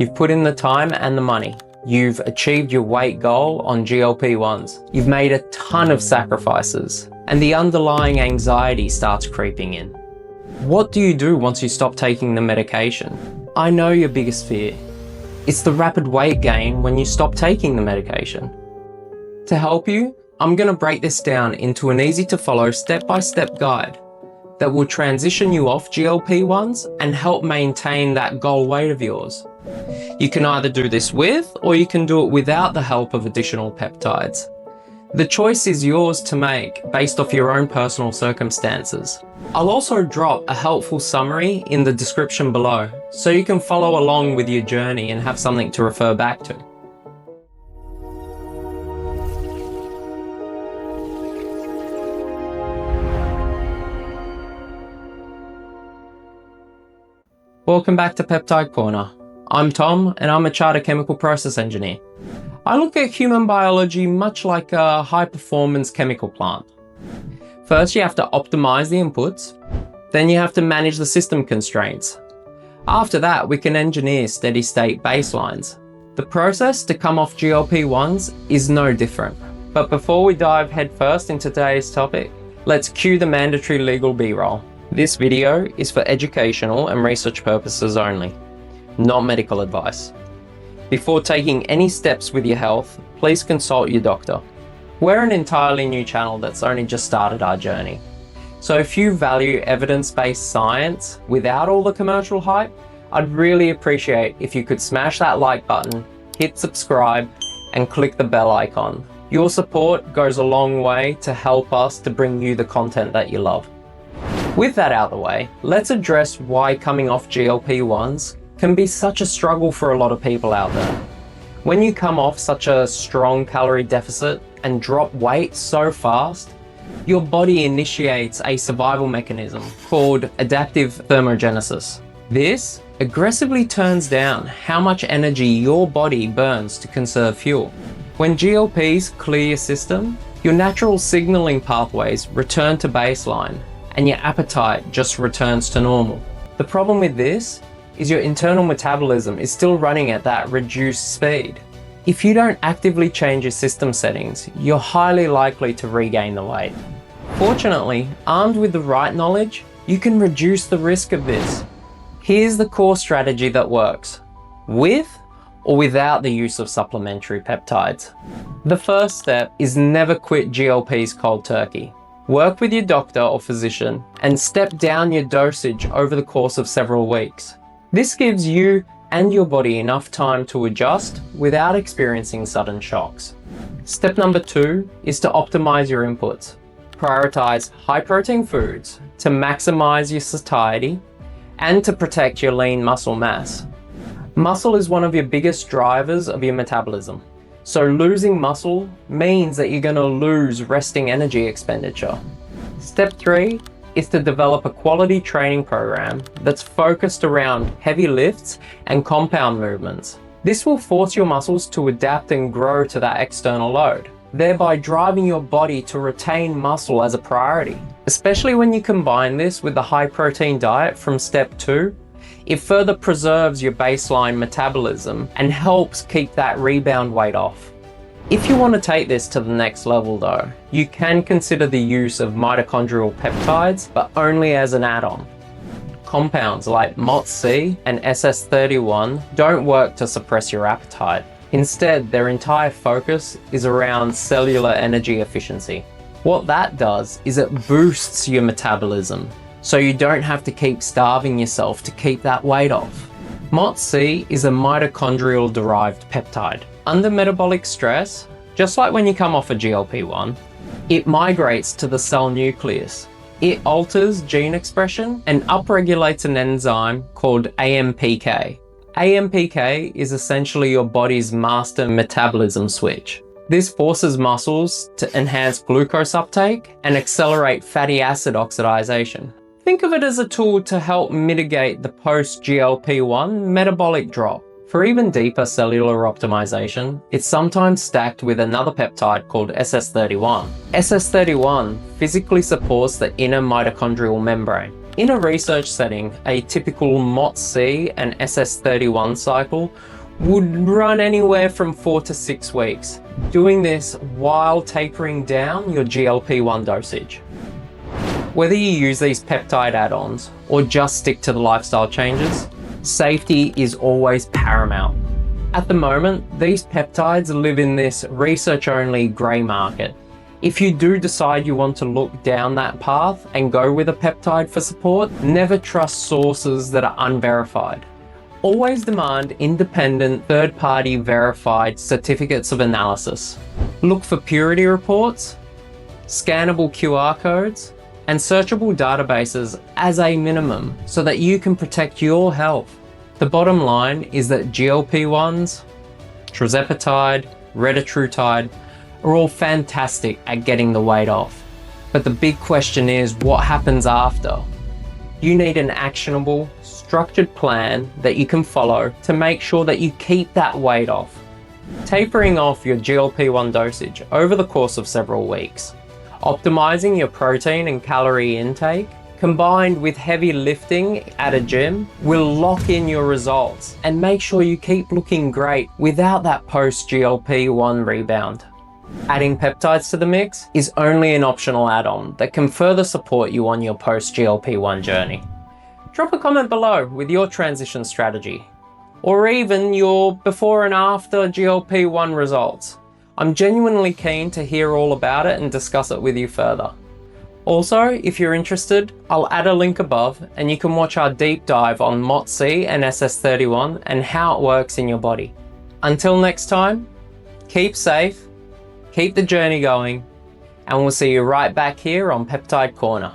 You've put in the time and the money. You've achieved your weight goal on GLP-1s. You've made a ton of sacrifices, and the underlying anxiety starts creeping in. What do you do once you stop taking the medication? I know your biggest fear. It's the rapid weight gain when you stop taking the medication. To help you, I'm going to break this down into an easy to follow step-by-step guide that will transition you off GLP-1s and help maintain that goal weight of yours. You can either do this with, or you can do it without the help of additional peptides. The choice is yours to make based off your own personal circumstances. I'll also drop a helpful summary in the description below, so you can follow along with your journey and have something to refer back to. Welcome back to Peptide Corner. I'm Tom, and I'm a chartered chemical process engineer. I look at human biology much like a high-performance chemical plant. First, you have to optimize the inputs, then you have to manage the system constraints. After that, we can engineer steady-state baselines. The process to come off GLP-1s is no different. But before we dive headfirst into today's topic, let's cue the mandatory legal B-roll. This video is for educational and research purposes only, not medical advice. Before taking any steps with your health, please consult your doctor. We're an entirely new channel that's only just started our journey. So if you value evidence-based science without all the commercial hype, I'd really appreciate if you could smash that like button, hit subscribe, and click the bell icon. Your support goes a long way to help us to bring you the content that you love. With that out of the way, let's address why coming off GLP-1s can be such a struggle for a lot of people out there. When you come off such a strong calorie deficit and drop weight so fast, your body initiates a survival mechanism called adaptive thermogenesis. This aggressively turns down how much energy your body burns to conserve fuel. When GLPs clear your system, your natural signaling pathways return to baseline, and your appetite just returns to normal. The problem with this is your internal metabolism is still running at that reduced speed. If you don't actively change your system settings, you're highly likely to regain the weight. Fortunately, armed with the right knowledge, you can reduce the risk of this. Here's the core strategy that works, with or without the use of supplementary peptides. The first step is never quit GLPs cold turkey. Work with your doctor or physician and step down your dosage over the course of several weeks. This gives you and your body enough time to adjust without experiencing sudden shocks. Step number 2 is to optimize your inputs. Prioritize high-protein foods to maximize your satiety and to protect your lean muscle mass. Muscle is one of your biggest drivers of your metabolism. So losing muscle means that you're going to lose resting energy expenditure. Step 3 is to develop a quality training program that's focused around heavy lifts and compound movements. This will force your muscles to adapt and grow to that external load, thereby driving your body to retain muscle as a priority. Especially when you combine this with the high protein diet from step 2, it further preserves your baseline metabolism and helps keep that rebound weight off. If you want to take this to the next level though, you can consider the use of mitochondrial peptides, but only as an add-on. Compounds like MOTS-c and SS-31 don't work to suppress your appetite. Instead, their entire focus is around cellular energy efficiency. What that does is it boosts your metabolism, so you don't have to keep starving yourself to keep that weight off. MOTS-c is a mitochondrial-derived peptide. Under metabolic stress, just like when you come off a GLP-1, it migrates to the cell nucleus. It alters gene expression and upregulates an enzyme called AMPK. AMPK is essentially your body's master metabolism switch. This forces muscles to enhance glucose uptake and accelerate fatty acid oxidation. Think of it as a tool to help mitigate the post-GLP-1 metabolic drop. For even deeper cellular optimization, it's sometimes stacked with another peptide called SS-31. SS-31 physically supports the inner mitochondrial membrane. In a research setting, a typical MOTS-c and SS-31 cycle would run anywhere from 4 to 6 weeks, doing this while tapering down your GLP-1 dosage. Whether you use these peptide add-ons or just stick to the lifestyle changes, safety is always paramount. At the moment, these peptides live in this research-only grey market. If you do decide you want to look down that path and go with a peptide for support, never trust sources that are unverified. Always demand independent, third-party verified certificates of analysis. Look for purity reports, scannable QR codes, and searchable databases as a minimum so that you can protect your health. The bottom line is that GLP-1s, Tirzepatide, Retatrutide are all fantastic at getting the weight off. But the big question is, what happens after? You need an actionable, structured plan that you can follow to make sure that you keep that weight off. Tapering off your GLP-1 dosage over the course of several weeks, optimizing your protein and calorie intake, combined with heavy lifting at a gym, will lock in your results and make sure you keep looking great without that post-GLP-1 rebound. Adding peptides to the mix is only an optional add-on that can further support you on your post-GLP-1 journey. Drop a comment below with your transition strategy, or even your before and after GLP-1 results. I'm genuinely keen to hear all about it and discuss it with you further. Also, if you're interested, I'll add a link above and you can watch our deep dive on MOTS-c and SS-31 and how it works in your body. Until next time, keep safe, keep the journey going, and we'll see you right back here on Peptide Corner.